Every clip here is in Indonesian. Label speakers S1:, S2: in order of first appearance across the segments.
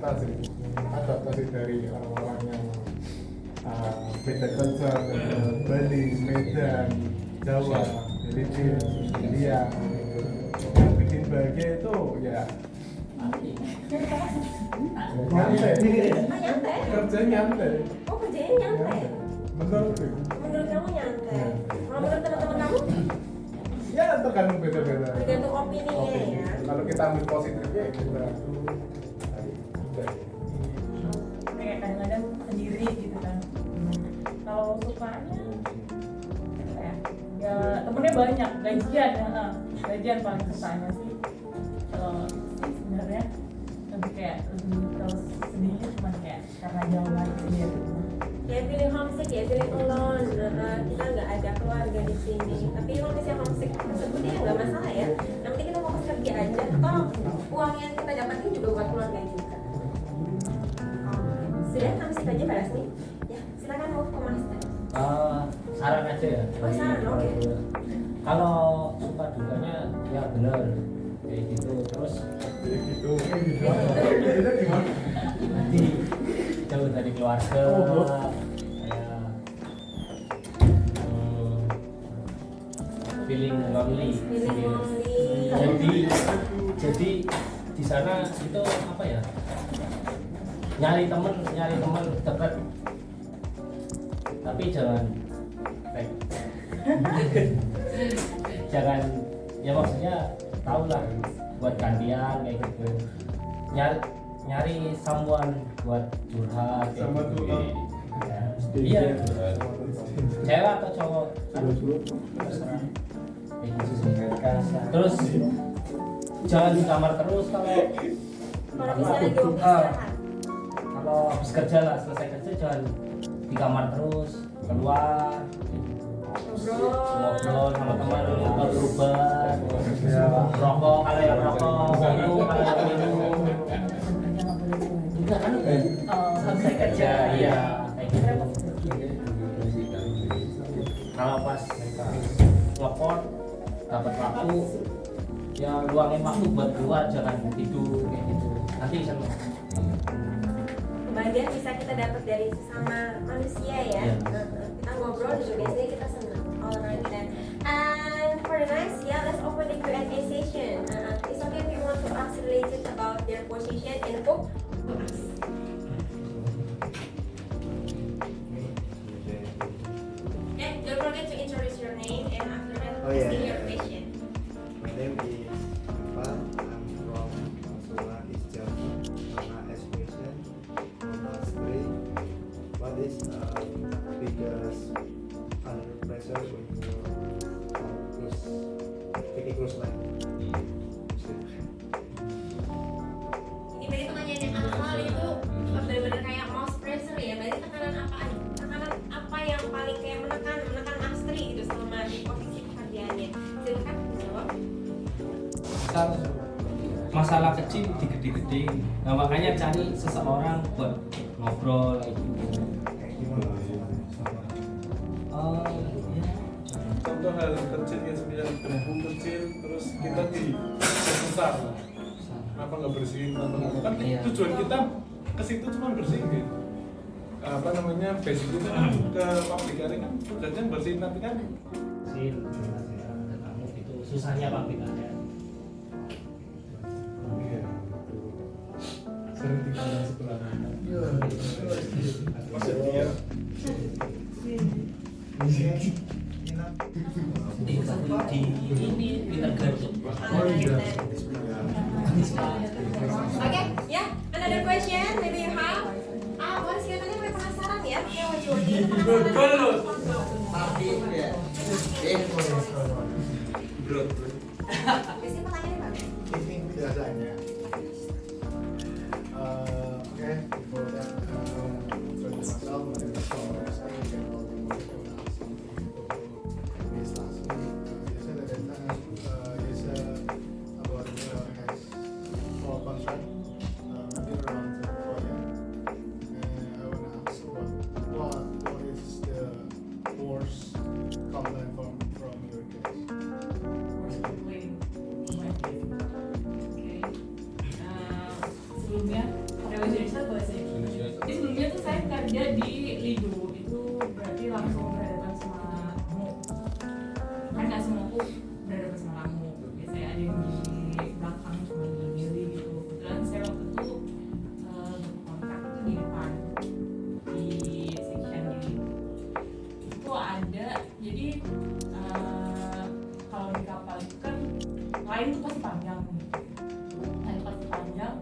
S1: adaptasi dari orang-orang yang beda culture, Bali, Medan, Jawa, Filipina, India. Yang bikin bahagia itu ya nyantai. Kerja nyantai.
S2: Oh, kerjanya nyantai.
S1: Menurut
S2: kamu nyantai. Kalau menurut teman-teman kamu?
S1: Ya tergantung beda-beda.
S2: Tergantung opininya ya.
S1: Kalau kita ambil positifnya kita
S3: kayak kadang-kadang sendiri gitu kan. Kalau sukanya apa ya temennya banyak, gajian paling sukanya sih. Kalau sebenarnya lebih kayak kalau sedihnya cuma kayak karena jauh aja gitu.
S2: Kayak feeling homesick ya, feeling alone. Kita nggak ada keluarga di sini. Tapi kalau misalnya homesick tersebut ya nggak masalah ya. Yang penting kita fokus kerja aja. Atau uang yang kita dapatin juga buat keluarga juga. Sudah homesick aja Pak Rasmi. Ya, silakan move ke master.
S4: Saran aja ya.
S2: Oh, saran, oke.
S4: Kalau suka dukanya ya benar kayak gitu. Terus
S1: gitu. Itu gimana?
S4: nanti jauh dari keluarga kayak feeling lonely. Jadi di sana itu apa ya, nyari temen dekat, tapi jangan jangan ya maksudnya tahu lah buat gantian kayak gitu, nyari someone buat curhat
S1: Sama
S4: gitu.
S1: tuh,
S4: Iya, cewek atau cowok kan terserah. Kayak gitu sih. Terus jangan di kamar terus kalau
S2: misalnya lagi mau istirahat.
S4: kalau habis kerja lah, selesai kerja jangan di kamar terus, keluar ngobrol sama teman atau berubah rokok kalau yang rokok, minum kalau yang minum juga kan selesai kerja iya kayak gitu. Kalau pas ngepot dapat waktu ya luangin waktu buat keluar, jangan tidur kayak gitu, nanti seneng.
S2: Kebahagiaan bisa kita dapat dari sesama manusia ya. Kita ngobrol juga biasanya kita senang. Alright then. And for the next, let's open the Q&A session. It's okay if you want to ask related about their position in the book. Don't forget to introduce your name and after that, asking your question.
S5: My name is Ivan. I'm from Sula East Java. My aspiration from class 3. What is biggest under pressure when you taking cruise line?
S2: Ini berarti pertanyaan yang awal itu benar-benar kayak mouse pressure ya. Berarti tekanan apa yang paling kayak menekan Astri gitu selama di posisi pekerjaannya. Silakan dijawab.
S4: Masalah kecil digede-gede, nah makanya cari seseorang buat ngobrol kayak gitu.
S1: Contoh hal kecil yang sembilan berhubung kecil terus kita di besar. Kenapa nggak bersihin? Kan tujuan kita ke situ cuma bersihin gitu. Apa namanya, basic itu kan ke pabrikannya kan tugasnya bersihin, tapi kan
S4: Sil, kamu itu susahnya pabrikannya.
S1: sering tinggal sebelah kanan.
S5: Maksudnya
S4: Di ini pinter gadget.
S2: Okay, another question maybe you have. Boris katanya mulai penasaran ya. Kayak wajib-wajib itu penasaran. Biasanya pertanyaannya apa?
S5: ini biasanya. Okay, before that, introduce myself. My name is Boris. I can all the more this last week. Yesterday about has for contract. I've been around for years. And I want to ask what is the worst complaint from your case?
S3: Sebelumnya, kerja di Lido itu berarti langsung berhadapan sama tamu. Kan nggak semua aku berhadapan sama tamu. Biasanya ada yang di belakang cuma milih gitu. Kebetulan saya waktu itu berkontrak itu di depan di sectionnya itu ada. Jadi kalau di kapal itu kan lain tuh pasti panjang nih. Lain pasti panjang.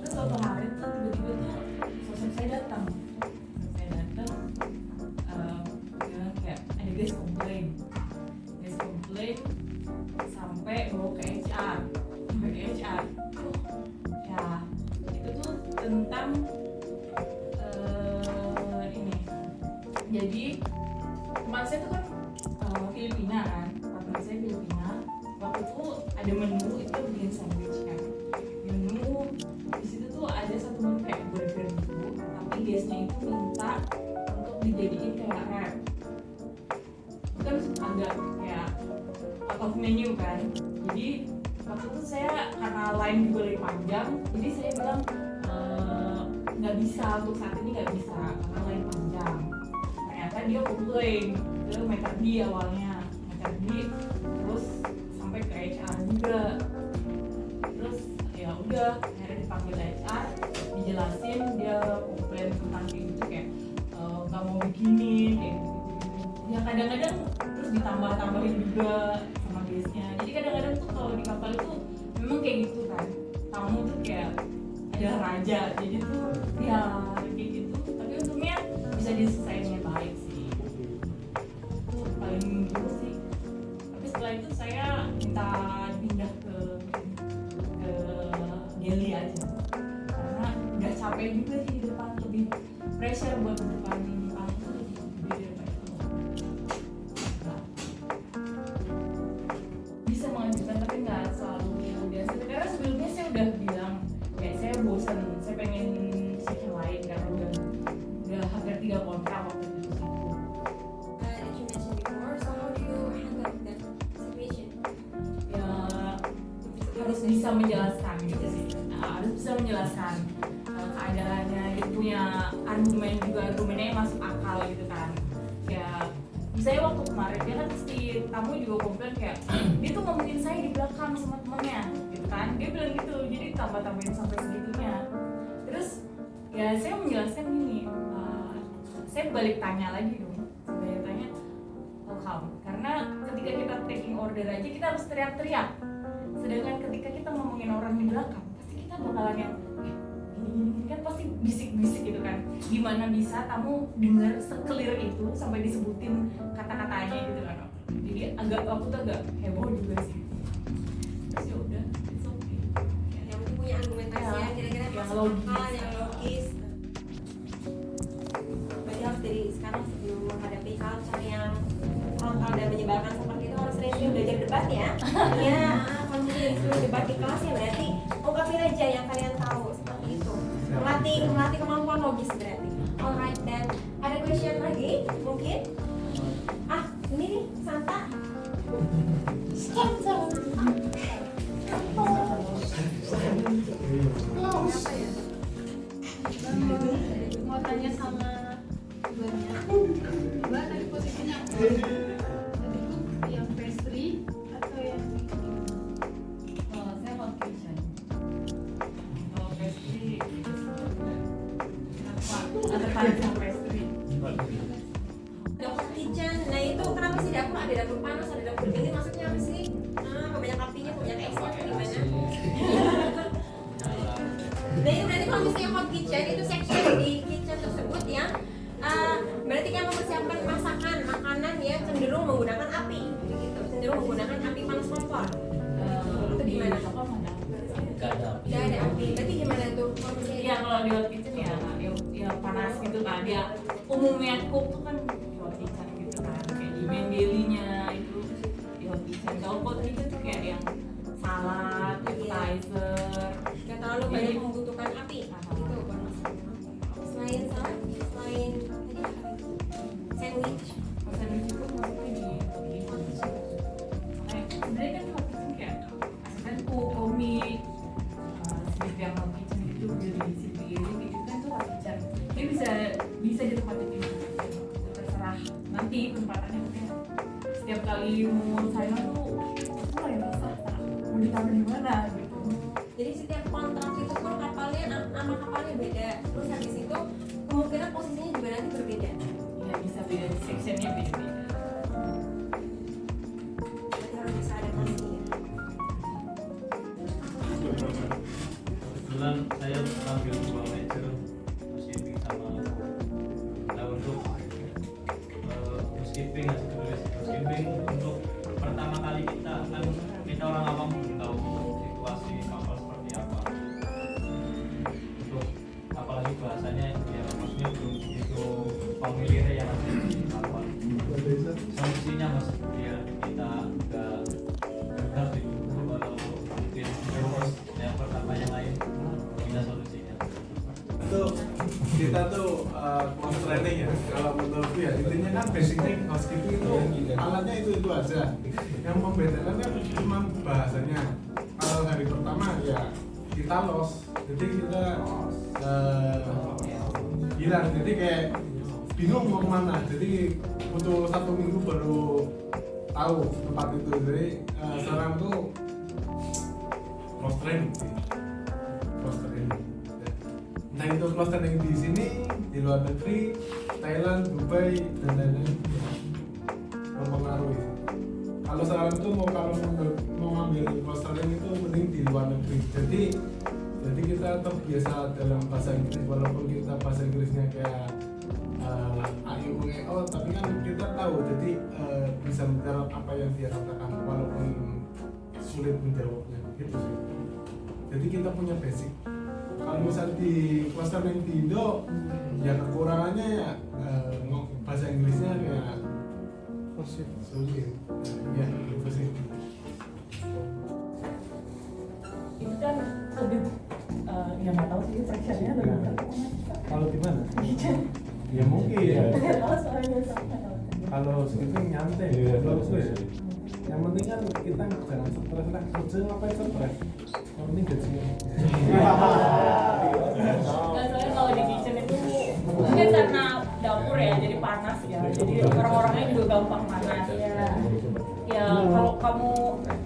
S3: Terus suatu hari tuh tiba-tiba tuh sosok saya datang. Bilang kayak ada guys komplain sampai bawa ke HR. Ya itu tuh tentang ini. Jadi teman saya tuh kan Filipina kan, partner saya Filipina. Waktu itu ada menu itu bikin sandwich kan. Menu di situ tuh ada satu menu kayak burger gitu, tapi guestnya itu minta untuk dijadiin kayak wrap. Kan agak kayak out of menu kan. Jadi waktu itu saya karena line juga lebih panjang, jadi saya bilang nggak bisa untuk saat ini, nggak bisa karena line panjang. Ternyata dia komplain ke McD awalnya, terus sampai ke HR juga. Terus ya udah akhirnya dipanggil HR, dijelasin dia komplain tentang kayak gitu, kayak nggak mau bikinin kayak gitu. Ya kadang-kadang terus ditambah-tambahin juga sama guestnya. Jadi kadang-kadang tuh kalau di kapal itu memang kayak gitu kan, tamu tuh kayak ada raja, jadi tuh ya kayak gitu. Tapi untungnya bisa diselesaikan baik sih. Itu paling dulu sih. Tapi setelah itu saya minta pindah ke galley aja, karena udah capek juga sih di depan, lebih pressure buat di depan tamu tuh lebih gede daripada itu. Bisa mengajukan tapi nggak selalu biasa, karena sebelumnya saya udah bilang kayak saya bosan, saya pengen shift yang lain karena udah hampir 3 kontrak waktu itu sih.
S2: That you mentioned before, so how do you handle that situation?
S3: Ya harus bisa menjelaskan gitu sih. Harus bisa menjelaskan keadaannya, dia punya argumen juga, argumennya yang masuk akal gitu kan. Ya misalnya waktu kemarin dia kan pasti tamu juga komplain kayak dia tuh ngomongin saya di belakang sama temennya gitu kan, dia bilang gitu, jadi tambah-tambahin sampai segitunya. Terus ya saya menjelaskan gini, saya balik tanya lagi dong, saya tanya how come, karena ketika kita taking order aja kita harus teriak-teriak, sedangkan ketika kita ngomongin orang di belakang pasti kita bakalan yang ini kan pasti bisik-bisik gitu kan. Gimana bisa tamu dengar se-clear itu sampai disebutin kata-katanya gitu kan. Jadi waktu itu agak heboh juga sih. Terus ya udah, it's okay.
S2: Yang penting punya argumentasi ya, kira-kira
S3: yang
S2: masuk
S3: logis.
S2: akal, yang logis. Berarti harus dari sekarang sebelum menghadapi culture yang frontal dan menyebalkan seperti itu harus sering belajar debat ya. Iya, kalau misalnya disuruh debat di kelas ya berarti ungkapin aja yang kalian tahu seperti itu. Melatih kemampuan logis berarti. Alright, dan ada question lagi mungkin? Ini nih Santa.
S6: Mau tanya sama mbaknya, mbak tadi posisinya apa? Tadi tuh yang pastry atau yang
S3: Saya hot kitchen. Kalau pastry apa? Ada sama pastry.
S2: Dapur kitchen, nah itu kenapa sih dapur? Ada dapur panas, ada dapur dingin, maksudnya apa sih? Kebanyak apinya, kebanyak esnya, atau gimana? Nah itu berarti kalau misalnya hot kitchen, itu section di kitchen tersebut yang berarti kan mempersiapkan masakan, makanan yang cenderung menggunakan api gitu, cenderung menggunakan api panas kompor. Itu gimana?
S4: Gak ada.
S2: Tidak ada api, berarti gimana tuh? Kalau misalnya
S3: Iya, kalau di hot kitchen ya panas gitu kan. Dia umumnya cook tuh kan di hot kitchen gitu kan, kayak di main daily-nya itu di hot kitchen. Kalau hot kitchen tuh kayak yang salad, appetizer,
S2: nggak terlalu banyak membutuhkan api gitu buat masak. Selain salad, selain tadi apa lagi? Sandwich.
S3: sandwich itu masuknya di hot kitchen. Makanya sebenarnya kan hot kitchen kayak kan komi sedikit yang hot kitchen itu dari sini gitu kan tuh hot kitchen. Dia bisa sekali mau sign on tuh wah ini susah mau ditaruh di mana gitu.
S2: Jadi setiap kontrak itu pun kapalnya nama kapalnya beda. Terus habis itu kemungkinan posisinya juga nanti berbeda.
S3: Ya bisa beda sectionnya beda-beda.
S2: Berarti harus bisa adaptasi ya.
S7: Kebetulan saya ambil 2 major housekeeping sama untuk housekeeping housekeeping untuk pertama kali kita kan kita orang awam belum tahu situasi kapal seperti apa, untuk apalagi bahasanya ya maksudnya belum begitu familiar yang ada di kapal. Solusinya mas biar kita enggak gagal di kalau mungkin yang pertama yang lain bisa solusinya.
S1: Itu kita tuh cross training ya. Kalau menurutku ya intinya kan basicnya housekeeping itu alatnya itu aja. Yang membedakan kan cuma bahasanya. Kalau hari pertama ya kita los, jadi kita hilang. Jadi kayak bingung mau kemana. Jadi butuh 1 minggu baru tahu tempat itu. Jadi saran tuh cross training sih. Cross training. Entah itu cross training di sini, di luar negeri, Thailand, Dubai, dan lain-lain mempengaruhi. Kalau saran tuh mau ngambil cross training itu mending di luar negeri. Jadi kita terbiasa dalam bahasa Inggris, walaupun kita bahasa Inggrisnya kayak AIUEO, tapi kan kita tahu jadi bisa menjawab apa yang dia katakan walaupun sulit menjawabnya gitu sih. Jadi kita punya basic. Kalau misal di cluster yang di Indo ya kekurangannya ya bahasa Inggrisnya kayak sulit ya gitu sih.
S3: Itu kan lebih ya nggak tahu sih sectionnya lebih berapa.
S1: Kalau di mana?
S3: Kitchen.
S1: Ya mungkin
S3: Nggak tahu soalnya sama.
S1: kalau segitu nyantai bagus ya. Yang penting kan kita jangan stres lah, kerja ngapain stres, yang penting gajinya.
S3: Nggak, soalnya kalau di kitchen itu mungkin karena dapur ya jadi panas ya, jadi orang-orangnya juga gampang panas ya. Ya kalau kamu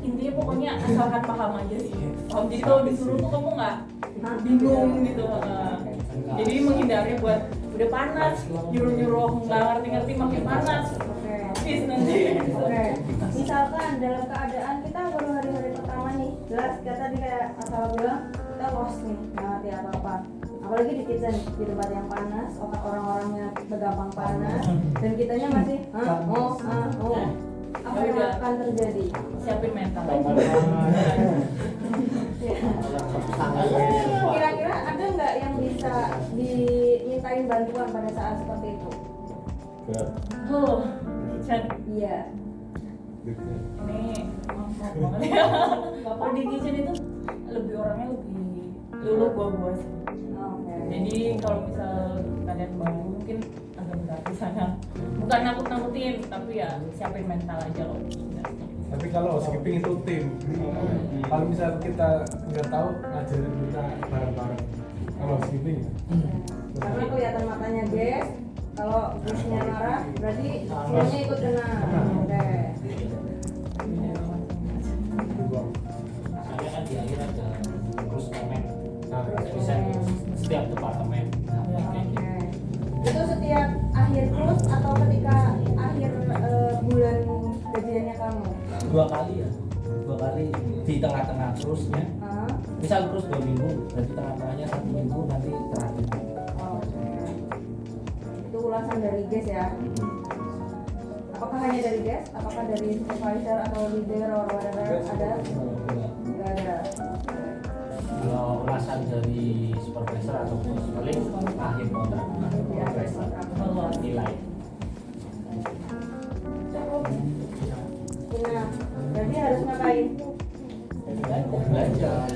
S3: intinya pokoknya asalkan paham aja sih. Paham, jadi kalau disuruh tuh kamu nggak bingung gitu. Jadi menghindari buat udah panas nyuruh-nyuruh nggak ngerti-ngerti makin panas. Habis nanti.
S8: Oke, misalkan dalam keadaan kita baru hari-hari pertama nih, jelas kita tadi kayak asal bilang kita lost nih, nggak ngerti apa-apa. Apalagi di kitchen, di tempat yang panas, otak orang-orangnya gampang panas, dan kitanya masih apa yang akan terjadi?
S3: Siapin mental.
S8: Kira-kira ada nggak yang bisa dimintain bantuan pada saat seperti itu?
S3: Oh, kitchen.
S8: Iya.
S3: Ini maaf banget ya. Kalau di kitchen itu lebih orangnya lebih luluh gua sih.
S8: Oke.
S3: Jadi kalau misal kalian baru mungkin agak berat di sana. Bukan nakut-nakutin, tapi ya siapin mental aja loh.
S1: Tapi kalau skipping itu tim. Kalau misal kita nggak tahu ngajarin kita bareng-bareng. Kalau skipping
S8: Karena kelihatan matanya guys, kalau guysnya marah berarti semuanya ikut kena. Oke.
S4: Soalnya kan di akhir ada terus komen, bisa setiap departemen. Kayak gitu.
S8: Oke. Itu setiap akhir cruise atau ketika akhir bulan gajiannya kamu?
S4: 2 kali ya, 2 kali di tengah-tengah cruise-nya.
S8: Hah?
S4: Misal cruise 2 minggu, berarti tengah-tengahnya 1 minggu nanti terakhir.
S8: Oke. Itu ulasan dari guys ya. Apakah hanya dari guest? Apakah dari supervisor atau leader or whatever ada? Nggak ada.
S4: Kalau ulasan dari supervisor atau bos paling akhir kontrak,
S3: Kalau
S4: nilai.
S8: Nah, berarti harus ngapain?
S4: Belajar.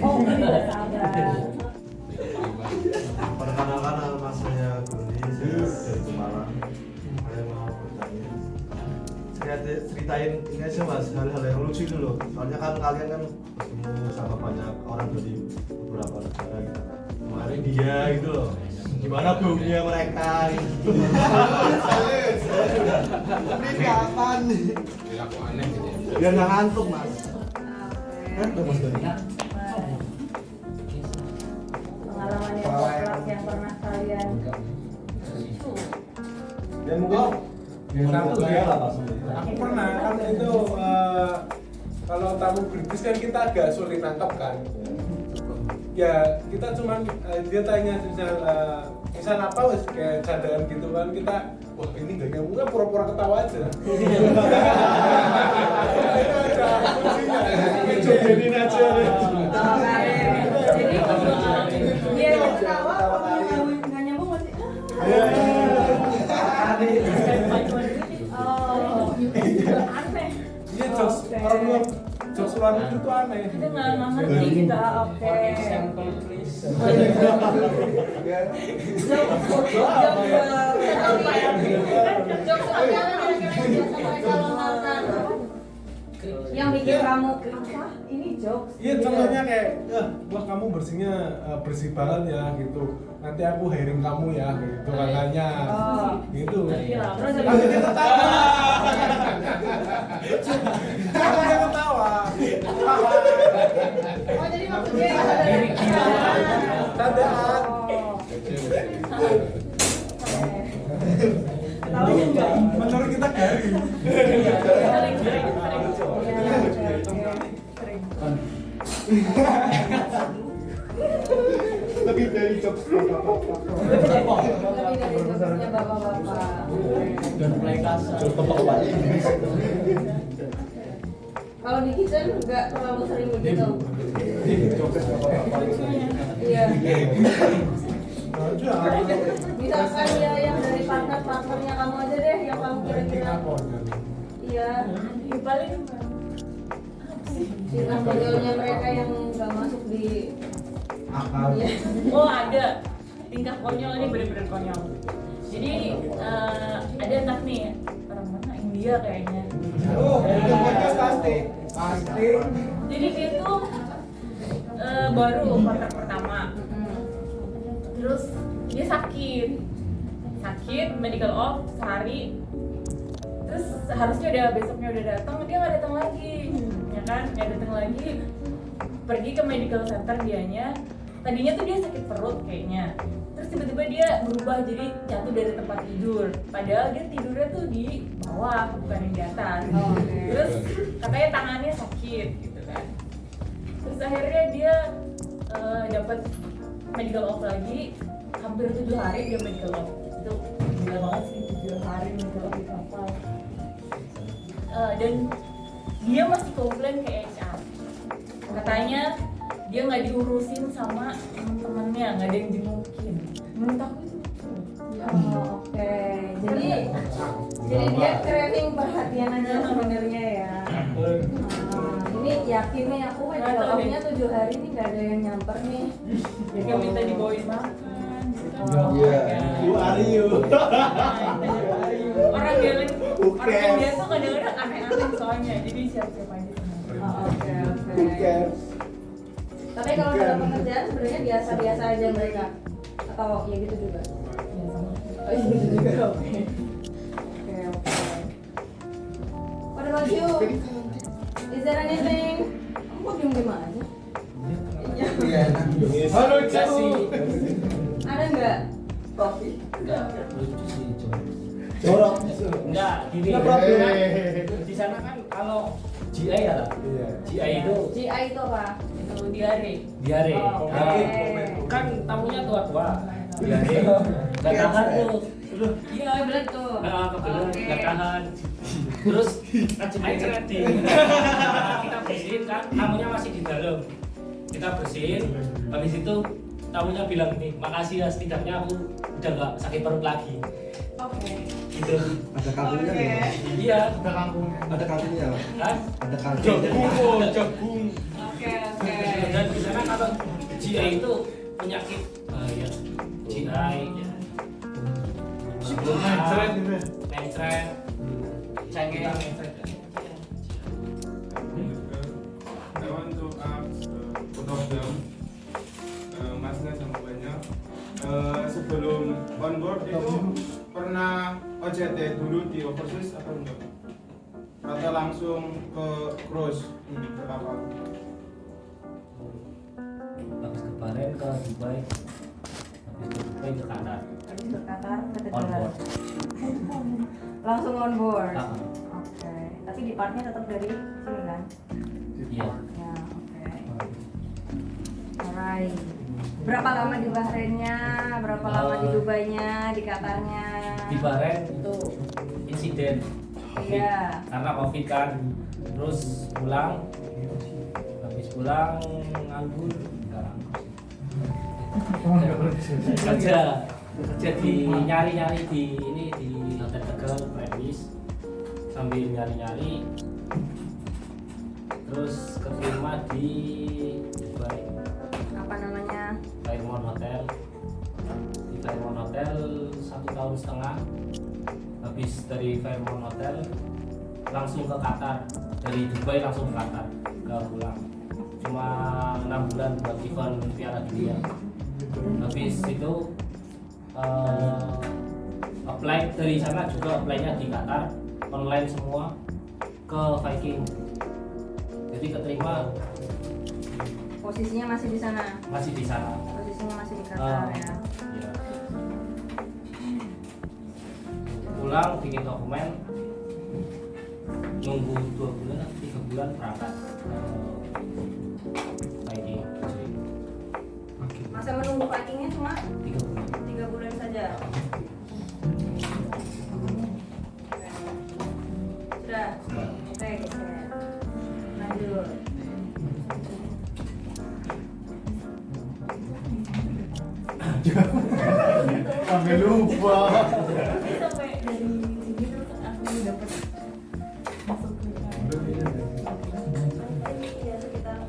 S8: Oh, tidak sabar.
S5: Perkenalkan nama saya Guni, saya dari Semarang. Saya mau bertanya. Ceritain ini aja mas, hal-hal yang lucu dulu. Soalnya kan kalian kan ketemu sama banyak orang dari beberapa negara gitu. Kemarin dia gitu loh. Gimana bohongnya mereka? Ini kapan?
S1: Ya aku aneh gitu.
S5: Biar nggak ngantuk mas.
S8: Pengalaman yang mutlak yang pernah kalian
S5: Dan mungkin
S1: Satu ya, aku pernah kan itu kalau tamu British kan kita agak sulit nangkep kan. Ya kita cuman dia tanya misal apa wes kayak candaan gitu kan, kita wah ini gak nyambung kan pura-pura ketawa aja. Itu ada fungsinya. Cobain aja.
S8: jadi dia ketawa kalau nggak nyambung masih
S3: Aneh.
S1: Iya jokes orang luar, jokes luar negeri itu aneh.
S3: Kita nggak ngerti kita.
S8: oke. Yang bikin kamu apa? Ini jokes.
S1: Iya contohnya kayak, wah kamu bersihnya bersih banget ya gitu. Nanti aku hiring kamu ya gitu katanya.
S8: Oh.
S1: Gitu.
S8: Terus
S1: Lalu dia ketawa. Aku yang ketawa.
S6: Oh jadi maksudnya
S1: Tandaan.
S8: tahu enggak?
S1: Menurut kita garing.
S5: lebih dari jokes
S8: Lebih dari jokesnya bapak-bapak.
S4: Dan mulai kasar.
S8: Kalau di kitchen nggak terlalu sering begitu. Iya. Misalkan ya yang dari partnernya kamu aja deh, yang kamu kira-kira. Iya.
S3: Paling
S8: Tingkah konyolnya mereka yang nggak masuk di.
S5: akal.
S8: Iya.
S3: oh ada tingkah konyol ini bener-bener konyol. Jadi ada anak nih orang mana India kayaknya.
S5: Oh, itu podcast pasti. Pasti.
S3: Jadi dia tuh baru kontrak pertama. Terus dia sakit medical off sehari. Terus harusnya udah besoknya udah datang, dia nggak datang lagi, ya kan? Nggak datang lagi. Pergi ke medical center dianya. Tadinya tuh dia sakit perut kayaknya. Terus tiba-tiba dia berubah jadi jatuh dari tempat tidur. Padahal dia tidurnya tuh di bawah, bukan di atas. Terus katanya tangannya sakit gitu kan. Terus akhirnya dia dapat medical off lagi, hampir 7 hari dia medical off. Itu gila banget sih 7 hari medical off di kapal. Dan dia masih komplain ke HR. Katanya dia nggak diurusin sama teman-temannya, nggak ada yang jengukin. Menurut aku itu
S8: Oh, oke. Jadi dia craving perhatian aja sebenarnya ya. Ini yakin nih aku medical off-nya 7 hari nih nggak ada yang nyamper nih.
S3: dia minta dibawain makan.
S5: Iya. Bu Aryu.
S3: Orang yang dia tuh kadang-kadang aneh-aneh soalnya, jadi siap-siap aja.
S8: Oke. Tapi kalau dalam pekerjaan sebenarnya biasa-biasa aja mereka, atau ya gitu juga.
S3: Ya sama.
S8: Oh iya gitu juga. Oke. What about you? Is there anything? Kamu kok diem aja?
S5: Iya. Halo
S1: Jasi.
S8: Ada nggak? Kopi?
S4: Enggak, lucu sih cuma.
S5: Jorok.
S4: Enggak, gini.
S5: Nggak problem.
S4: Di sana kan kalau GI ya lah.
S5: Iya.
S4: GI itu
S8: GI itu apa?
S3: Itu diare.
S4: diare.
S8: Oh, oke.
S4: Nah, kan tamunya tua-tua. Diare. Enggak tahan tuh.
S3: Iya, bener tuh.
S4: Nah, kebetulan
S3: Oke.
S4: enggak tahan. Terus air cereti. Kita bersihin kan, tamunya masih di dalam. Kita bersihin. Habis itu tamunya bilang nih, makasih ya setidaknya aku udah nggak sakit perut lagi.
S3: Oke.
S4: Gitu.
S5: Ada kartunya ya?
S4: Iya.
S5: Ada kangkungnya. Ada kartunya.
S4: Kan?
S5: Ada kartunya.
S1: Jagung.
S3: Oke.
S4: Dan di sana kalau GI itu penyakit bahaya. GI ya.
S1: Mencret ini.
S4: Mencret. Cengkeh.
S9: I want to ask both of them, Masnya sama Mbaknya, sebelum on board itu pernah OJT dulu di overseas atau enggak? Atau langsung ke cruise ke kapal?
S4: Habis kemarin ke Dubai, habis ke Dubai ke Qatar,
S8: Habis ke Qatar, ke
S4: on board.
S8: Langsung on board.
S4: Ah,
S8: Oke. Tapi di partnya tetap dari sini kan?
S4: iya.
S8: Ya, oke. Alright. Berapa lama di Bahrainnya? Berapa lama di Dubainya? Di Qatarnya?
S4: Di Bahrain itu insiden COVID.
S8: Iya.
S4: Karena COVID kan, terus pulang, habis pulang nganggur, enggak nganggur sih. kerja di nyari-nyari di ini di Hotel Tegal Previs sambil nyari-nyari, terus keterima di Dubai
S8: Apa namanya?
S4: Fairmont Hotel. Di Fairmont Hotel 1,5 tahun. Habis dari Fairmont Hotel langsung ke Qatar, dari Dubai langsung ke Qatar, nggak pulang. Cuma 6 bulan buat event Piala Dunia. Habis itu apply dari sana juga, apply-nya di Qatar online semua ke Viking. Jadi keterima,
S8: Posisinya masih di sana.
S4: masih di sana.
S8: Posisinya masih di Qatar ya.
S4: Ya. Pulang bikin dokumen, nunggu 2 bulan, 3 bulan berangkat Viking.
S8: Masa menunggu Vikingnya cuma
S4: 3 bulan.
S8: 3 bulan saja. Sudah. Oke, geser. Lanjut.
S9: Sampai lupa.
S3: Jadi sampai dari sini tuh aku dapat masuk ke
S8: Ya sekitar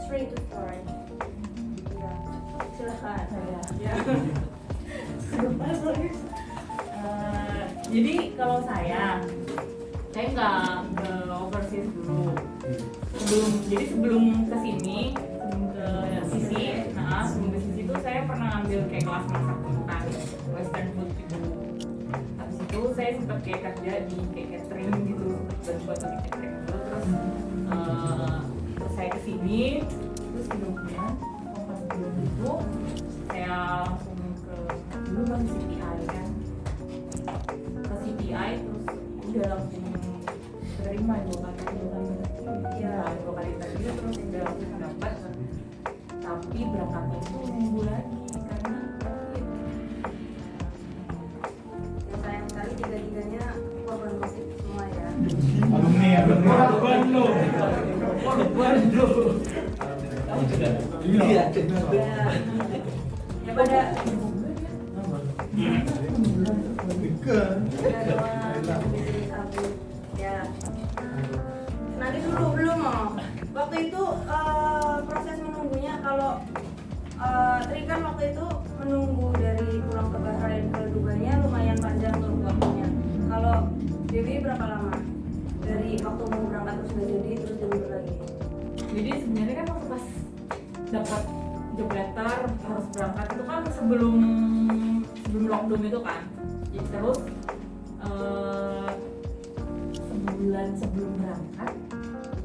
S8: 3 to 4. Ya. Silakan.
S3: saya. Ya. Jadi kalau saya nggak ke overseas dulu. Sebelum ke sini, sebelum ke sisi, sebelum ke sisi itu saya pernah ngambil kayak kelas masak makan western food gitu. Habis itu saya sempat kayak kerja di kayak catering gitu, buat di catering dulu. Terus saya kesini, terus kemudian pas sebelum itu saya langsung ke dulu masih CPI kan, ke CPI terus udah langsung terima 2 kali interview terus udah langsung dapat, tapi berangkatnya itu nunggu lagi karena COVID.
S8: Yang sayang sekali 3-3-nya korban COVID semua ya.
S9: Alumni.
S4: Kamu juga?
S9: Iya.
S8: Ya pada ya. Nanti dulu belum mau. Waktu itu proses menunggunya kalau Tri kan waktu itu menunggu dari pulang ke Bahrain ke Dubainya lumayan panjang tuh waktunya. Kalau Dewi berapa lama? Dari waktu mau berangkat terus udah jadi terus mundur lagi.
S3: Jadi sebenarnya kan waktu pas dapat job letter harus berangkat itu kan sebelum lockdown itu kan. Jadi terus sebulan sebelum berangkat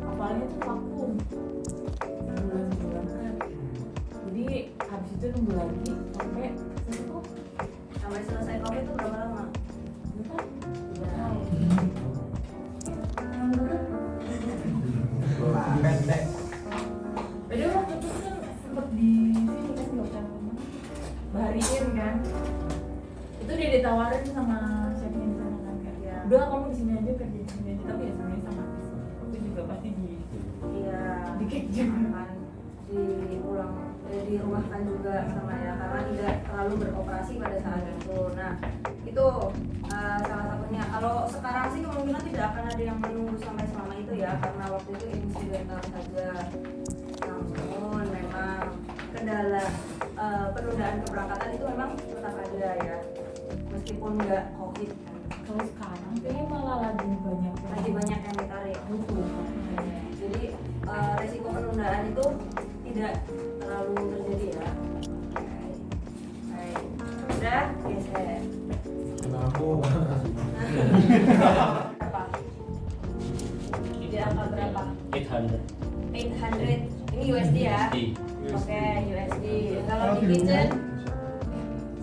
S3: kapalnya tuh vakum. Sebulan sebelum berangkat. Jadi habis itu nunggu lagi
S8: Sampai selesai COVID itu berapa lama?
S3: Jadi waktu itu kan sempet di sini kan di hotel Bahariin kan. Itu dia ditawarin sama chefnya di sana kan kayak,
S8: Ya.
S3: udah kamu di sini aja kerja di sini aja, tapi ya sebenarnya sama itu juga pasti
S8: Iya.
S3: di kick juga.
S8: Kan dirumahkan juga sama ya karena tidak terlalu beroperasi pada saat itu. Nah itu salah satunya. Kalau sekarang sih kemungkinan tidak akan ada yang menunggu sampai selama itu ya karena waktu itu insidental saja. Namun memang kendala penundaan keberangkatan itu memang tetap ada ya meskipun nggak COVID.
S3: Kalau sekarang kayaknya malah lagi banyak
S8: yang ditarik. Jadi resiko penundaan itu tidak terlalu terjadi ya. Baik. Udah, geser.
S1: Kenapa?
S8: Berapa? Di angka berapa?
S4: 800
S8: 800. Ini USD ya? Oke, USD. Kalau di kitchen?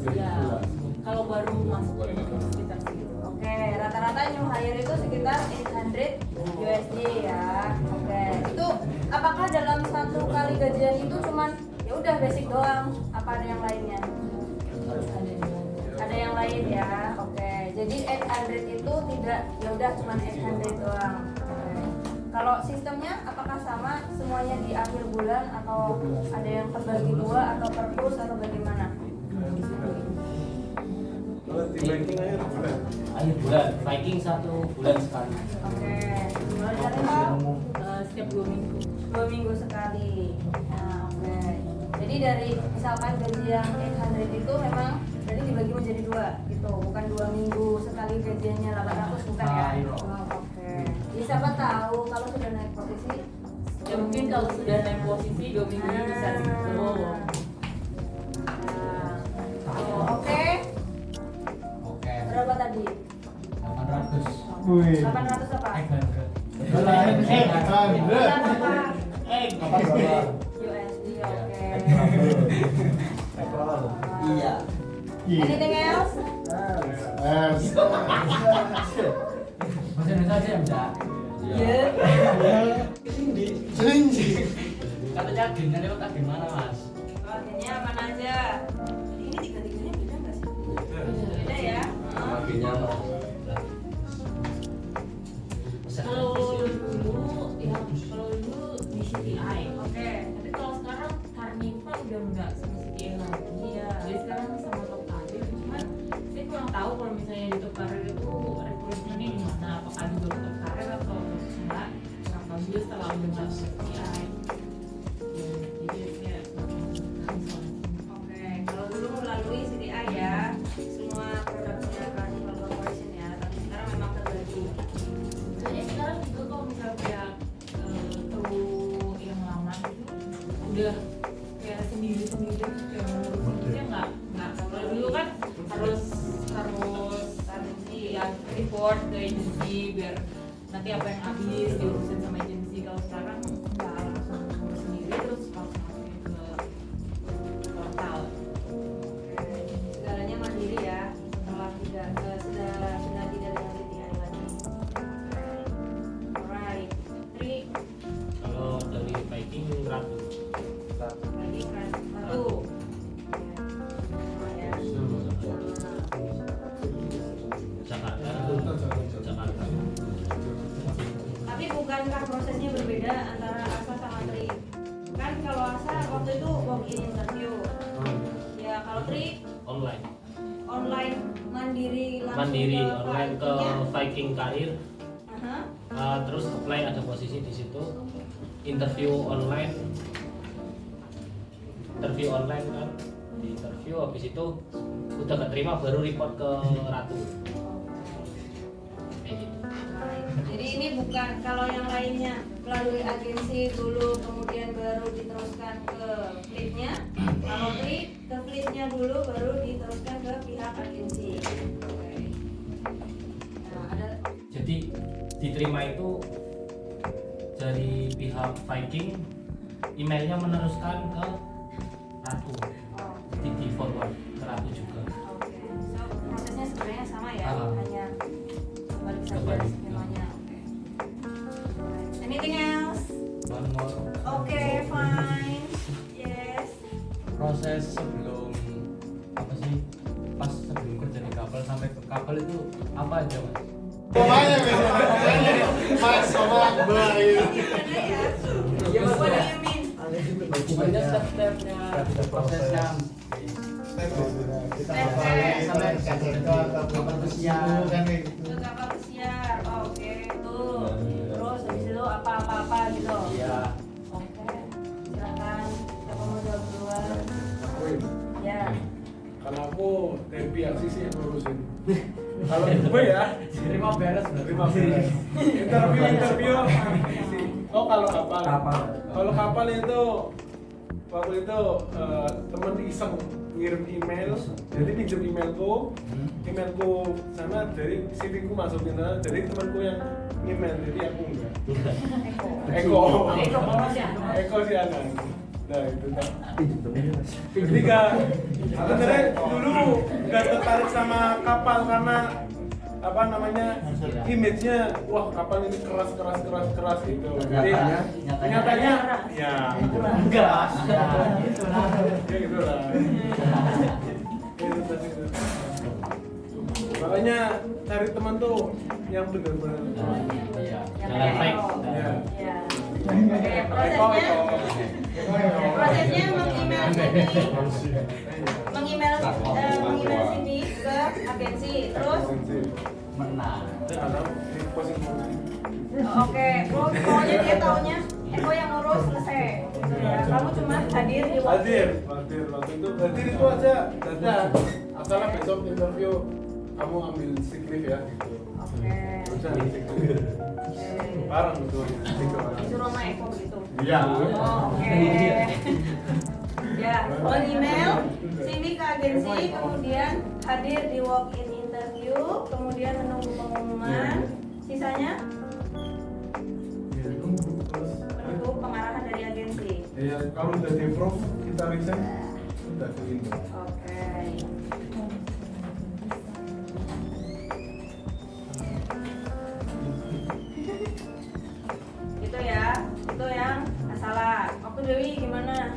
S3: Ya, kalau baru masuk sekitar segitu.
S8: Oke, rata-rata new hire itu sekitar 800 USD ya. Oke, itu apakah dalam satu kali gajian itu cuman ya udah basic doang? Apa ada yang lainnya? Ada yang lain ya. Oke, jadi 800 itu tidak ya udah cuman 800 doang. Oke. Kalau sistemnya apakah sama semuanya di akhir bulan atau ada yang terbagi dua atau per bus atau bagaimana?
S1: Kalau di banking akhir bulan.
S4: akhir bulan, Viking 1 bulan sekali.
S8: Oke, gimana caranya?
S3: Setiap 2 minggu.
S8: 2 minggu sekali. Nah, oke. Jadi dari misalkan gaji yang 800 itu memang jadi dibagi menjadi 2 gitu, bukan 2 minggu sekali gajiannya 800 bukan ya? Oh, oke. Jadi siapa tahu kalau sudah naik posisi
S3: Ya mungkin kalau sudah naik posisi 2 minggu ini bisa segitu.
S8: Oke.
S7: Oke.
S8: Berapa tadi?
S7: 800.
S8: 800 apa?
S7: 800.
S8: Bulan apa? USD, oke.
S5: Iya.
S8: Anything else?
S7: Bahasa Indonesia aja enggak?
S8: Iya.
S7: Katanya agennya lewat agen mana, Mas?
S8: Agennya mana aja? Ini tiga-tiganya beda nggak sih? Beda ya?
S5: Agennya apa?
S3: Kalau dulu di CTI.
S8: Oke.
S3: Tapi kalau sekarang Carnival udah enggak sama CTI lagi.
S8: Iya.
S3: Jadi sekarang sama Top Karir. Cuman saya kurang tahu kalau misalnya di Top Karir itu rekrutmennya di mana. Apakah di Top Karir atau enggak? Berapa dulu setelah udah masuk CTI. Jadi ya.
S8: Oke, kalau dulu melalui CTI ya, semua produknya Carnival Corporation ya, tapi sekarang memang terbagi.
S3: Soalnya sekarang juga kalau misalnya kru yang lama itu udah kayak sendiri-sendiri kayak ngurusinnya nggak kalau dulu kan harus agensi ya report ke agensi biar nanti apa yang habis diurusin sama agensi. Kalau sekarang nggak langsung ngurus sendiri terus langsung masukin ke portal.
S8: Segalanya mandiri ya, setelah sudah tidak dengan CTI lagi. Alright, Tri,
S4: Kalau dari Viking 100.
S8: lagi kan satu. Ya.
S4: Jakarta.
S8: Tapi bukankah prosesnya berbeda antara Asa sama Tri? Kan kalau Asa waktu itu walk in interview. Ya kalau Tri
S4: Online.
S8: online mandiri langsung
S4: Mandiri
S8: ke
S4: online ke
S8: Vikingnya.
S4: Viking Karir.
S8: Aha.
S4: Terus apply ada posisi di situ. Interview online kan di interview habis itu udah keterima baru report ke Ratu kayak gitu.
S8: Jadi ini bukan kalau yang lainnya melalui agensi dulu kemudian baru diteruskan ke fleetnya. Kalau fleet ke fleetnya dulu baru diteruskan ke pihak agensi. Oke. Nah, ada
S4: Jadi diterima itu dari pihak Viking, emailnya meneruskan ke Ratu, di forward ke Ratu juga.
S8: oke. So prosesnya sebenarnya sama ya, hanya kembali saja
S4: Kembali.
S8: skemanya. Oke. Anything else?
S7: One more.
S8: Oke, fine. Yes.
S7: Proses sebelum apa sih? Pas sebelum kerja di kapal sampai ke kapal itu apa aja, Mas?
S8: Gimana ya? What do you mean?
S7: Pokoknya step-stepnya, prosesnya.
S5: Sampai kapal pesiar kan
S8: Ke kapal pesiar. Oh, oke, tuh. Terus habis itu apa-apa gitu.
S7: Iya.
S8: Oke. Silakan. Siapa mau jawab duluan? Ya.
S1: Kalau aku dari pihak sisi yang ngurusin. Kalau gue ya,
S7: Terima beres,
S1: terima beres. Interview. Oh kalau kapal. Kalau kapal itu waktu itu temen iseng ngirim email, jadi pinjam emailku sana dari CV ku masukin sana, dari temanku yang email, jadi aku enggak. Eko si Anan. Nah itu tak. Ketika sebenarnya dulu nggak tertarik sama kapal karena apa namanya image-nya wah kapal ini keras gitu. Jadi nyatanya ya
S4: Gas.
S1: ya gitu lah. Makanya cari teman tuh yang benar-benar
S4: Iya.
S2: Yang
S4: Jangan fake.
S1: ya.
S2: Ya. Oke, prosesnya mengimail CV ke agensi, terus
S4: Menang.
S2: oke, pokoknya dia taunya Eko yang ngurus selesai gitu ya. Kamu cuma hadir di waktu.
S1: Waktu itu aja dadah. Asalnya besok interview kamu ambil sick leave ya gitu.
S2: Oke.
S1: Udah sick leave. Bareng gitu.
S2: Disuruh sama Eko begitu.
S1: Iya.
S2: Oke. Ya, email CV ke agensi, kemudian hadir di walk-in interview, kemudian menunggu pengumuman, sisanya menunggu pengarahan dari agensi.
S1: Ya kalau udah di approve kita resign udah gitu.
S2: Oke. Itu ya, itu yang masalah. Aku Dewi gimana?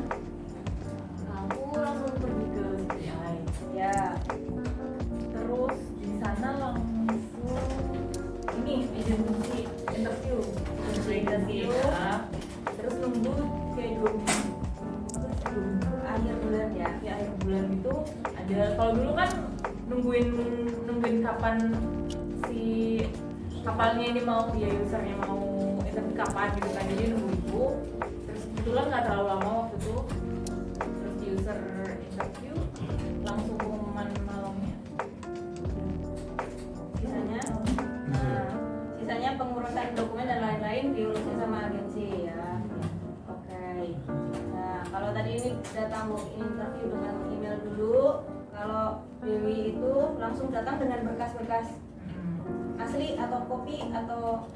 S3: Aku langsung pergi ke CI.
S2: Ya,
S3: Terus di sana langsung ini agensi interview. Interview. Terus nunggu kayak 2 minggu.
S2: akhir bulan ya.
S3: Ya akhir bulan itu ada, kalau dulu kan nungguin kapan si kapalnya ini mau, ya usernya mau interview kapan gitu kan, jadi nunggu itu. Terus kebetulan nggak terlalu lama waktu itu, terus di user interview langsung pengumuman malamnya.
S2: Sisanya pengurusan dokumen dan lain-lain diurusin sama agensi ya. Oke. Nah, kalau tadi ini datang walk-in interview dengan email dulu, kalau Dewi itu langsung datang dengan berkas-berkas asli atau kopi atau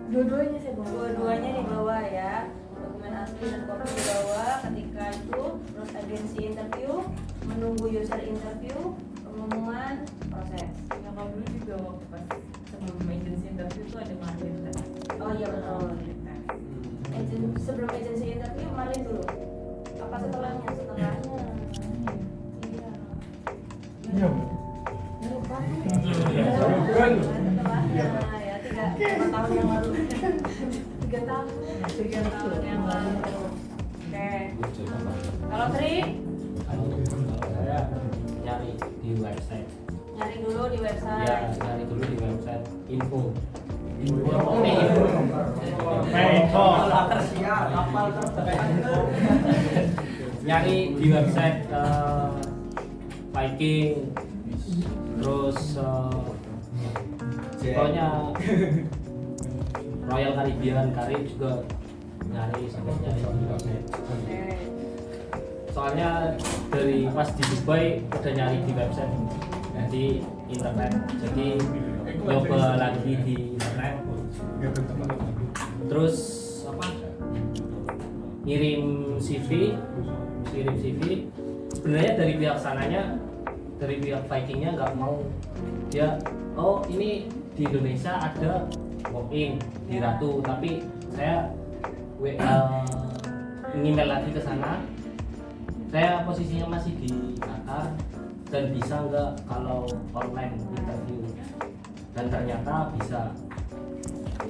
S3: Dua-duanya saya bawa.
S2: dua-duanya dibawa ya, dokumen asli dan kopi dibawa ketika itu. Terus agensi interview, menunggu user interview, pengumuman, proses.
S3: Ya kalau dulu juga waktu pas sebelum agency interview itu ada market test.
S2: Oh iya betul. Sebelum agensi interview kemarin dulu. Apa setelahnya? Setelahnya. Iya. Setelahnya ya 3 tahun yang lalu. 3 tahun yang lalu. Oke. Kalau Tri
S4: Saya nyari di website.
S2: nyari dulu di
S4: Ya,
S2: website.
S4: nyari dulu di website info. Nyari di website Viking, terus pokoknya Royal Caribbean juga nyari sampai nyari di website.
S2: Oke.
S4: Soalnya dari pas di Dubai udah nyari di website di internet, jadi nyoba lagi di internet, terus apa ngirim CV. Sebenarnya dari pihak sananya, dari pihak Vikingnya nggak mau, dia oh ini di Indonesia ada walk-in di Ratu, tapi saya email lagi ke sana, saya posisinya masih di Qatar dan bisa nggak kalau online interview, dan ternyata bisa,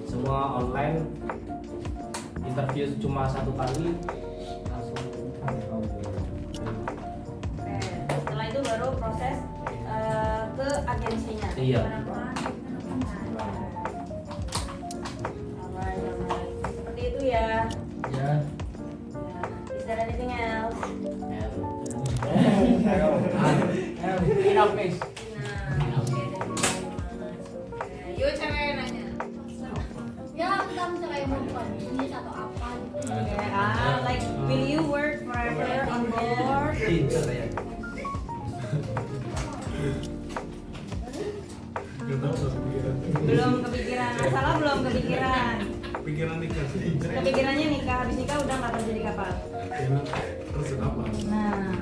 S4: semua online interview cuma 1 kali langsung.
S2: Oke. Setelah itu baru proses ke agensinya.
S4: Iya.
S2: Alright. Seperti itu ya.
S4: Ya.
S2: Is there anything else?
S4: Enough guys.
S2: Nah, oke, thank you very much. Oke. Yuk cewek nanya.
S6: Ya, kita misalnya mau buat bisnis atau apa gitu.
S2: Okay, like will you work forever on board
S4: Pintar ya.
S1: Gak tahu nggak kepikiran.
S8: Belum kepikiran, masalah belum kepikiran.
S1: Pikiran nikah sih.
S8: Kepikirannya nikah, habis nikah udah nggak kerja di kapal.
S1: Enak. Terus apa?
S8: Nah,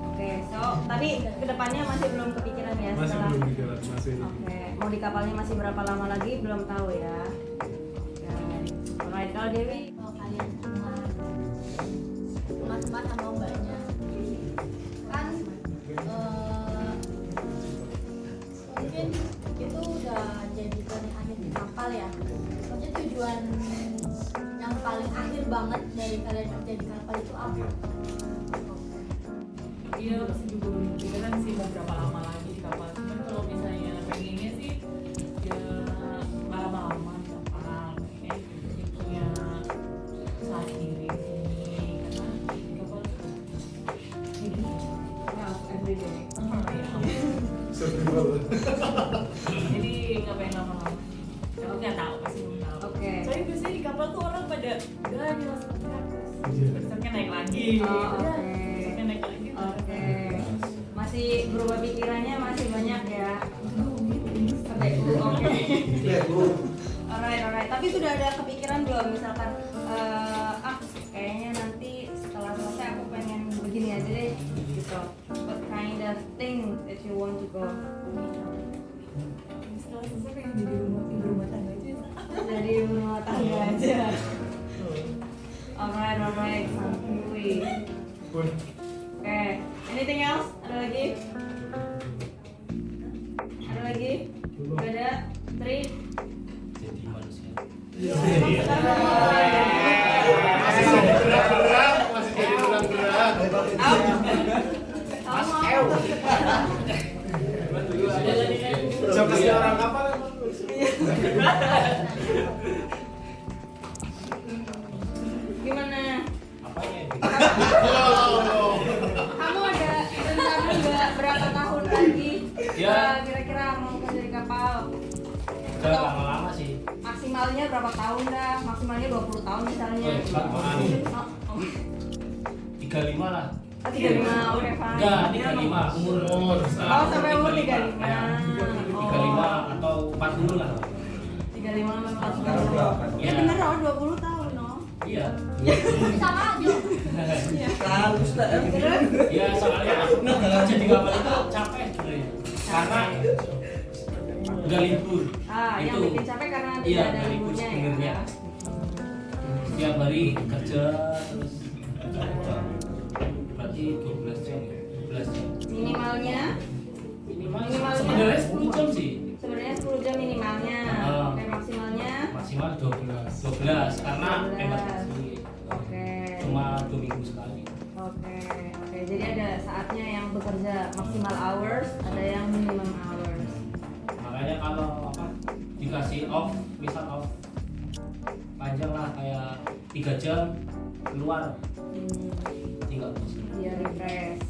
S8: oke, so tapi kedepannya masih belum kepikiran ya
S1: Masih
S8: setelah.
S1: belum pikiran, masih.
S8: Oke, mau di kapalnya masih berapa lama lagi belum tahu ya. Ya, alright, kalau Dewi,
S6: Kalau kalian semua teman-teman sama mbaknya kan mungkin itu udah jadi tujuan akhir di kapal ya. Maksudnya tujuan yang paling akhir banget dari kalian kerja di kapal itu apa?
S3: Iya pasti juga belum kepikiran sih mau berapa lama lagi di kapal. Cuman kalau misalnya pengennya sih ya nggak lama-lama di kapal. Pengennya jadi punya usaha sendiri di sini karena di kapal jadi everyday.
S1: Sedih banget.
S3: Jadi nggak pengen lama-lama. Kalau nggak tahu pasti belum tahu.
S8: Oke.
S3: Soalnya biasanya di kapal tuh orang pada udah nih langsung besarnya naik lagi.
S8: Oh,
S3: Udah,
S8: oke.
S3: besarnya naik lagi.
S8: Oke, masih berubah pikirannya masih banyak ya. Sampai oke. Alright. Tapi sudah ada kepikiran belum misalkan kayaknya nanti setelah selesai aku pengen begini aja deh gitu. What kind of thing that you want to go?
S3: Setelah selesai pengen jadi ibu rumah tangga aja.
S8: Dari rumah tangga aja. Alright, santuy. Oke, anything else? Ada lagi? Ada lagi? Udah ada? 3?
S4: Jadi manusia.
S1: Masih jadi berat-berat, masih jadi berat-berat.
S9: Siapa orang kapal?
S8: Gimana?
S4: Apa ya?
S8: Kamu ada rencana nggak berapa tahun lagi?
S4: Ya.
S8: Kira-kira mau kerja di kapal?
S4: Udah lama-lama sih.
S8: Maksimalnya berapa tahun dah? Maksimalnya 20 tahun misalnya.
S4: Lamaan.
S8: Oh,
S4: 35 lah.
S8: 35, oke fine.
S4: Enggak, 35 umur.
S8: Oh, sampai umur 35.
S4: Ya. 35 atau 40 lah.
S8: 35 sampai 40. Ya bener loh, 20 tahun loh.
S4: Iya.
S6: Sama aja.
S8: Terus?
S4: Ya soalnya kerja di kapal itu capek sebenarnya. Karena nggak libur.
S8: Yang bikin capek karena
S4: Iya,
S8: tidak ada
S4: nggak libur
S8: liburnya
S4: sebenarnya.
S8: ya.
S4: Tiap hari kerja terus berarti 12 jam.
S8: Minimalnya
S4: Minimal sebenarnya 10 jam sih.
S8: sebenarnya 10 jam minimalnya. Oke, maksimalnya
S4: Maksimal 12 karena
S8: 12.
S4: emergency.
S8: Oke.
S4: Cuma 2 minggu sekali.
S8: Oke. Jadi ada saatnya yang bekerja maksimal hours, ada yang minimum hours.
S4: Makanya kalau dikasih off, misal off panjang lah kayak 3 jam keluar tinggal bosan.
S8: Biar refresh.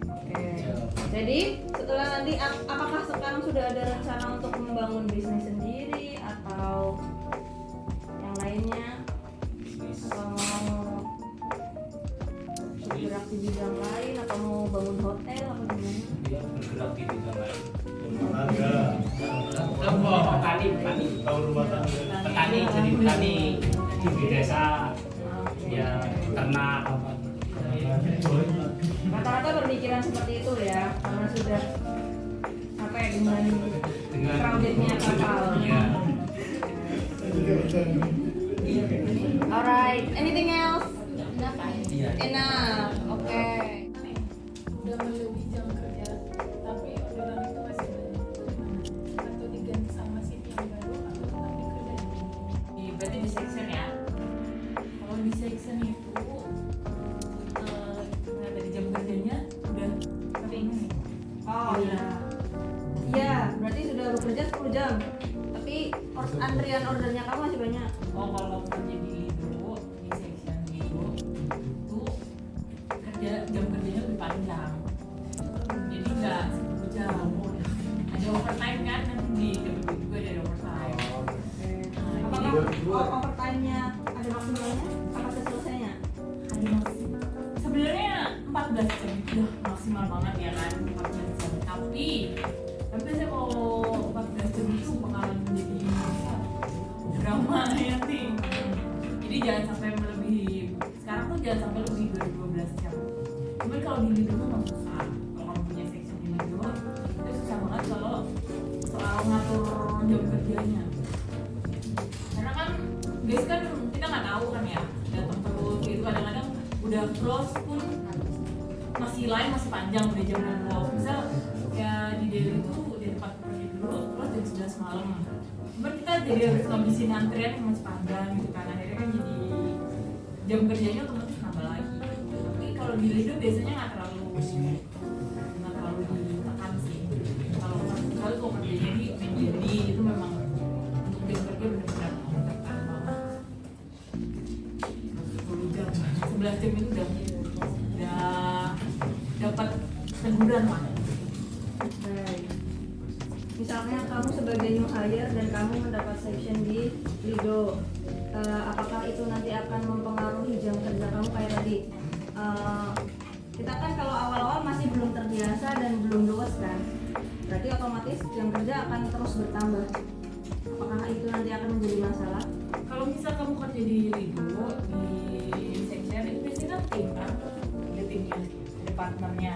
S8: Oke.
S4: Ya.
S8: Jadi setelah nanti apakah sekarang sudah ada rencana untuk membangun bisnis sendiri atau yang lainnya?
S4: Bisnis.
S8: Atau mau bergerak di bidang lain atau mau bangun hotel apa gimana?
S4: Dia bergerak di bidang lain.
S1: Tangga.
S4: Petani.
S1: Tahun rumah tangga.
S4: Petani jadi petani di desa.
S8: Oke.
S4: Ya ternak apa.
S8: Rata-rata berpikiran seperti itu ya, karena sudah apa ya dengan crowdednya kapal.
S4: Ya.
S8: Alright, anything else?
S6: Enak kan?
S4: Iya.
S8: Enough. Oke.
S6: Udah melebihi jam kerja, tapi orderan itu masih banyak. Atau diganti sama shift yang baru atau tetap dikerjain.
S3: Berarti di section ya. Kalau di section itu dari jam kerjanya udah sampai ini.
S8: Oh iya. Iya, berarti sudah bekerja 10 jam. Tapi antrian ordernya kamu masih banyak.
S3: Oh kalau kerja di Lido, di section Lido itu kerja jam kerjanya lebih panjang. Jadi nggak 10 jam. Ada overtime kan nanti di KBB juga ada overtime.
S8: Apakah overtime-nya ada maksimalnya? Apa selesainya?
S3: Ada sebenarnya ya kan 14 jam. Tapi saya mau 14 jam itu bakalan menjadi drama nanti. Jadi jangan sampai melebihi, sekarang tuh jangan sampai lebih dari 12 jam. Cuman kalau di Lido tuh nggak susah. Kalau kamu punya section di Lido itu susah banget kalau soal ngatur jam kerjanya. Karena kan guys kan kita nggak tahu kan ya, datang terus gitu, kadang-kadang udah close pun masih panjang udah jam 12. Misal ya di Delhi itu di tempat pergi dulu close jam 11 malam. Cuman kita jadi harus ngabisin antrian yang masih panjang gitu kan, akhirnya kan jadi jam kerjanya otomatis nambah lagi. Tapi kalau di Lido biasanya nggak terlalu ditekan sih. Kalau kerjanya di Delhi itu memang untuk jam kerja benar-benar menekan banget. 10 jam, 11 jam itu udah dapat teguran lah.
S8: Baik. Misalnya kamu sebagai new hire dan kamu mendapat section di Lido, apakah itu nanti akan mempengaruhi jam kerja kamu kayak tadi? Kita kan kalau awal-awal masih belum terbiasa dan belum luas kan, berarti otomatis jam kerja akan terus bertambah. Apakah itu nanti akan menjadi masalah?
S3: Kalau misal kamu kerja di Lido, di section itu biasanya kan tim kan, ada timnya, ada partnernya.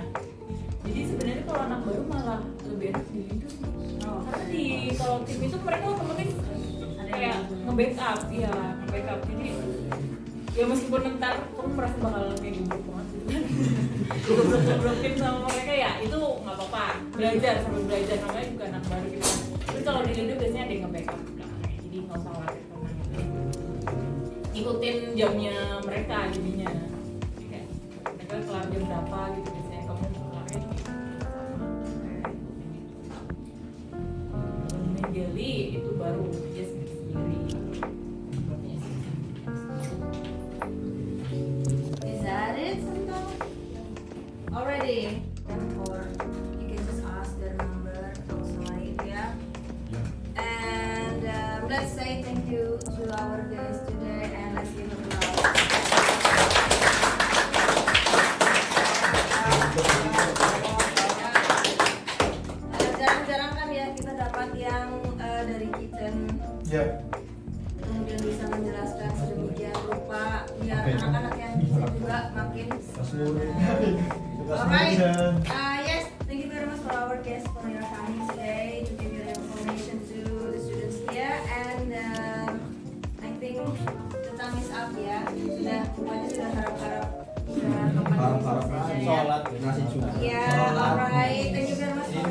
S3: Jadi sebenarnya kalau anak baru malah lebih enak di Lido sih. Karena kalau tim itu mereka otomatis kayak nge-backup, ya nge-backup. Jadi ya meskipun ntar kamu merasa bakal kayak gugup banget gitu kan, goblok-goblokin sama mereka, ya itu nggak apa-apa, belajar sambil belajar, namanya juga anak baru gitu kan. Tapi kalau di Lido biasanya ada yang nge-backup belakangnya, jadi nggak usah khawatir ikutin jamnya mereka jadinya. Jadi kayak mereka kelar jam berapa gitu, biasanya kamu kelarnya juga sama. Jeli itu baru dia sendiri.
S8: Is that it, Santo? Already? Or you can just ask their number outside, yeah? And let's say thank you to our guests today and let's give them a jarang-jarang kan ya kita dapat yang dari kitchen.
S9: Ya.
S8: Kemudian bisa menjelaskan sedemikian rupa biar anak-anak yang bisa juga makin alright. Yes, thank you very much for our guests for your coming today to give your information to the students here, and I think the time is up ya. Sudah harap-harap
S5: Sholat nasi juga.
S8: Yeah, alright. Thank you very much for